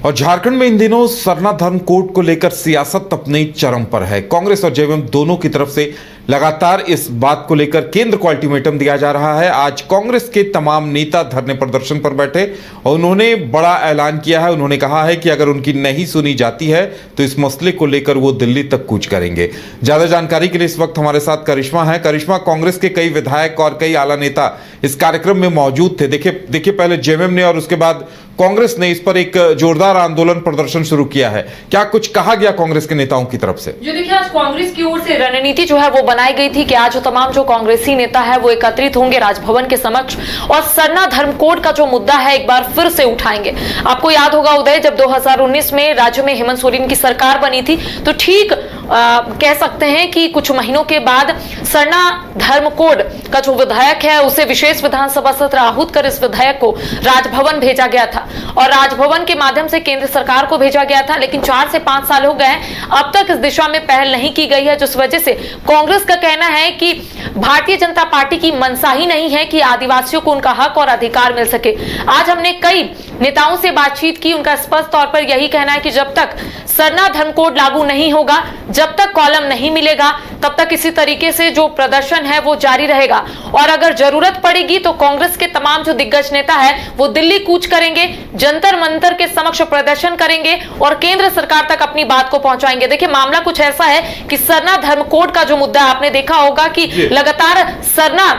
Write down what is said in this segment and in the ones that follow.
और झारखंड में इन दिनों सरना धर्म कोड को लेकर सियासत अपने चरम पर है। कांग्रेस और जेवीएम दोनों की तरफ से लगातार इस बात को लेकर केंद्र को अल्टीमेटम दिया जा रहा है। आज कांग्रेस के तमाम नेता धरने प्रदर्शन पर बैठे और उन्होंने बड़ा ऐलान किया है। उन्होंने कहा है कि अगर उनकी नहीं सुनी जाती है तो इस मसले को लेकर वो दिल्ली तक कूच करेंगे। ज्यादा जानकारी के लिए इस वक्त हमारे साथ करिश्मा है। करिश्मा, कांग्रेस के कई विधायक और कई आला नेता इस कार्यक्रम में मौजूद थे। देखिए पहले जेवीएम ने और उसके बाद कांग्रेस ने इस पर एक जोरदार आंदोलन प्रदर्शन शुरू किया है। क्या कुछ कहा गया कांग्रेस के नेताओं की तरफ से? जो देखिए, आज कांग्रेस की ओर से रणनीति जो है वो बनाई गई थी कि आज तमाम जो कांग्रेसी नेता है वो एकत्रित होंगे राजभवन के समक्ष और सरना धर्म कोड का जो मुद्दा है एक बार फिर से उठाएंगे। आपको याद होगा उदय, जब 2019 में राज्य में हेमंत सोरेन की सरकार बनी थी तो ठीक कह सकते हैं कि कुछ महीनों के बाद सरना धर्म कोड का जो विधायक है उसे विशेष विधानसभा सत्र आहूत कर इस विधायक को राजभवन भेजा गया था और राजभवन के माध्यम से केंद्र सरकार को भेजा गया था। लेकिन 4 से 5 साल हो गए, अब तक इस दिशा में पहल नहीं की गई है, जिस वजह से कांग्रेस का कहना है कि भारतीय जनता पार्टी की मंशा ही नहीं है कि आदिवासियों को उनका हक और अधिकार मिल सके। आज हमने कई नेताओं से बातचीत की, उनका स्पष्ट तौर पर यही कहना है कि जब तक सरना धर्म कोड लागू नहीं होगा, जब तक कॉलम नहीं मिलेगा, तब तक इसी तरीके से जो प्रदर्शन है वो जारी रहेगा और अगर जरूरत पड़ेगी तो कांग्रेस के तमाम जो दिग्गज नेता है वो दिल्ली कूच करेंगे, जंतर मंतर के समक्ष प्रदर्शन करेंगे और केंद्र सरकार तक अपनी बात को पहुंचाएंगे। देखिए, मामला कुछ ऐसा है कि सरना धर्म कोड का जो मुद्दा आपने देखा होगा कि लगातार सरना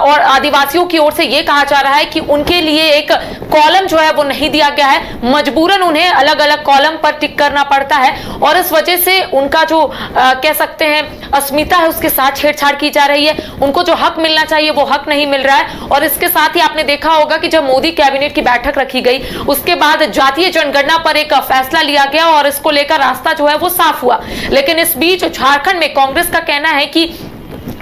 और आदिवासियों की ओर से यह कहा जा रहा है कि उनके लिए एक कॉलम जो है वो नहीं दिया गया है, मजबूरन उन्हें अलग अलग कॉलम पर टिक करना पड़ता है और इस वजह से उनका जो कह सकते हैं अस्मिता है उसके साथ छेड़छाड़ की जा रही है। उनको जो हक मिलना चाहिए वो हक नहीं मिल रहा है और इसके साथ ही आपने देखा होगा कि जब मोदी कैबिनेट की बैठक रखी गई उसके बाद जातीय जनगणना पर एक फैसला लिया गया और इसको लेकर रास्ता जो है वो साफ हुआ। लेकिन इस बीच झारखंड में कांग्रेस का कहना है कि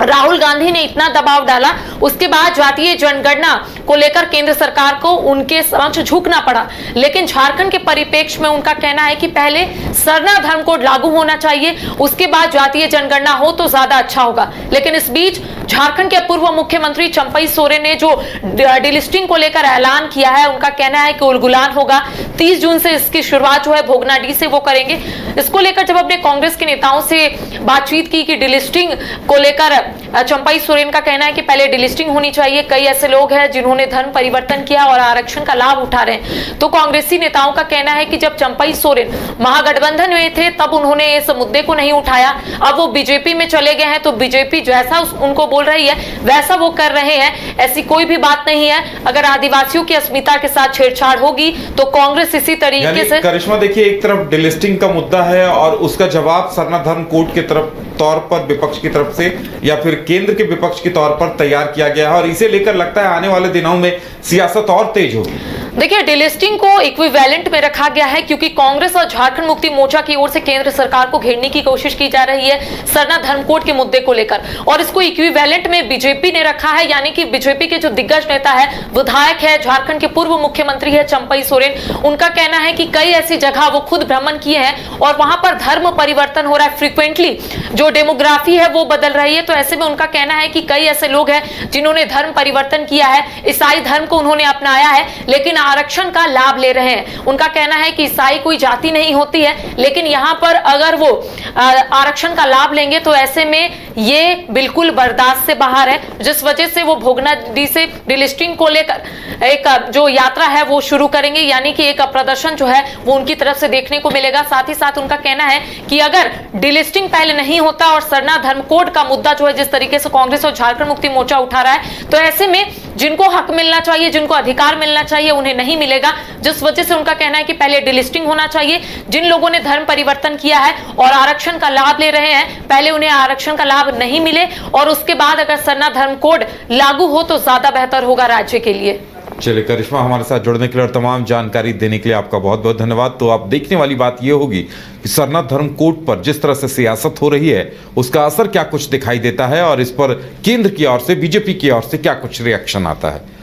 राहुल गांधी ने इतना दबाव डाला, उसके बाद जातीय जनगणना को लेकर केंद्र सरकार को उनके समक्ष झुकना पड़ा। लेकिन झारखंड के परिप्रेक्ष्य में उनका कहना है कि पहले सरना धर्म कोड लागू होना चाहिए, उसके बाद जातीय जनगणना हो तो ज्यादा अच्छा होगा। लेकिन इस बीच झारखंड के पूर्व मुख्यमंत्री चंपई सोरेन ने जो डिलिस्टिंग को लेकर ऐलान किया है, उनका कहना है कि उलगुलान होगा। 30 जून से इसकी शुरुआत जो है भोगनाडीह से वो करेंगे। इसको लेकर जब अपने कांग्रेस के नेताओं से बातचीत की कि डिलिस्टिंग को लेकर चंपई सोरेन का कहना है कि पहले डिलिस्टिंग होनी चाहिए, कई ऐसे लोग हैं जिन्होंने धर्म परिवर्तन किया और आरक्षण का लाभ उठा रहे हैं। तो कांग्रेसी नेताओं का कहना है कि जब चंपई सोरेन महागठबंधन में थे तब उन्होंने इस मुद्दे को नहीं उठाया, अब वो बीजेपी में चले गए हैं तो बीजेपी जैसा उनको बोल रही है वैसा वो कर रहे हैं। ऐसी कोई भी बात नहीं है। अगर आदिवासियों की अस्मिता के साथ छेड़छाड़ होगी तो कांग्रेस इसी तरीके से। करिश्मा, देखिए, एक तरफ डिलिस्टिंग का मुद्दा है और उसका जवाब सरना धर्म कोड के तौर पर विपक्ष की तरफ से या फिर केंद्र के विपक्ष के तौर पर तैयार किया गया है और इसे लेकर लगता है आने वाले दिनों में सियासत और तेज होगी। देखिए, डिलिस्टिंग को इक्विवेलेंट में रखा गया है क्योंकि कांग्रेस और झारखंड मुक्ति मोर्चा की ओर से केंद्र सरकार को घेरने की कोशिश की जा रही है सरना धर्म कोड के मुद्दे को लेकर और इसको इक्विवेलेंट में बीजेपी ने रखा है। यानी कि बीजेपी के जो दिग्गज नेता है, विधायक है, झारखंड के पूर्व मुख्यमंत्री है चंपई सोरेन, उनका कहना है कि कई ऐसी जगह वो खुद भ्रमण किए हैं और वहां पर धर्म परिवर्तन हो रहा है, फ्रीक्वेंटली जो डेमोग्राफी है वो बदल रही है। तो ऐसे में उनका कहना है कि कई ऐसे लोग हैं जिन्होंने धर्म परिवर्तन किया है, ईसाई धर्म को उन्होंने अपनाया है लेकिन आरक्षण का लाभ ले रहे हैं। उनका कहना है कि ईसाई कोई जाति नहीं होती है, लेकिन यहाँ पर अगर वो आरक्षण का लाभ लेंगे तो ऐसे में ये बिल्कुल बर्दाश्त से बाहर है, जिस वजह से वो भोगनाडीह से डिलिस्टिंग को लेकर एक जो यात्रा है वो शुरू करेंगे। यानी कि एक प्रदर्शन जो है वो उनकी तरफ से देखने को मिलेगा। साथ ही साथ उनका कहना है कि अगर डिलिस्टिंग पहले नहीं होता और सरना धर्म कोड का मुद्दा जो है जिस तरीके से कांग्रेस और झारखंड मुक्ति मोर्चा उठा रहा है तो ऐसे में जिनको हक मिलना चाहिए, जिनको अधिकार मिलना चाहिए, उन्हें नहीं मिलेगा। जिस वजह से उनका कहना है कि पहले डिलिस्टिंग होना चाहिए। जिन लोगों ने धर्म परिवर्तन किया है और आरक्षण का लाभ ले रहे हैं, पहले उन्हें आरक्षण का लाभ नहीं मिले और उसके बाद अगर सरना धर्म कोड लागू हो तो ज्यादा बेहतर होगा राज्य के लिए। चलिए करिश्मा, हमारे साथ जुड़ने के लिए और तमाम जानकारी देने के लिए आपका बहुत बहुत धन्यवाद। तो आप देखने वाली बात यह होगी कि सरना धर्म कोड पर जिस तरह से सियासत हो रही है उसका असर क्या कुछ दिखाई देता है और इस पर केंद्र की ओर से, बीजेपी की ओर से क्या कुछ रिएक्शन आता है।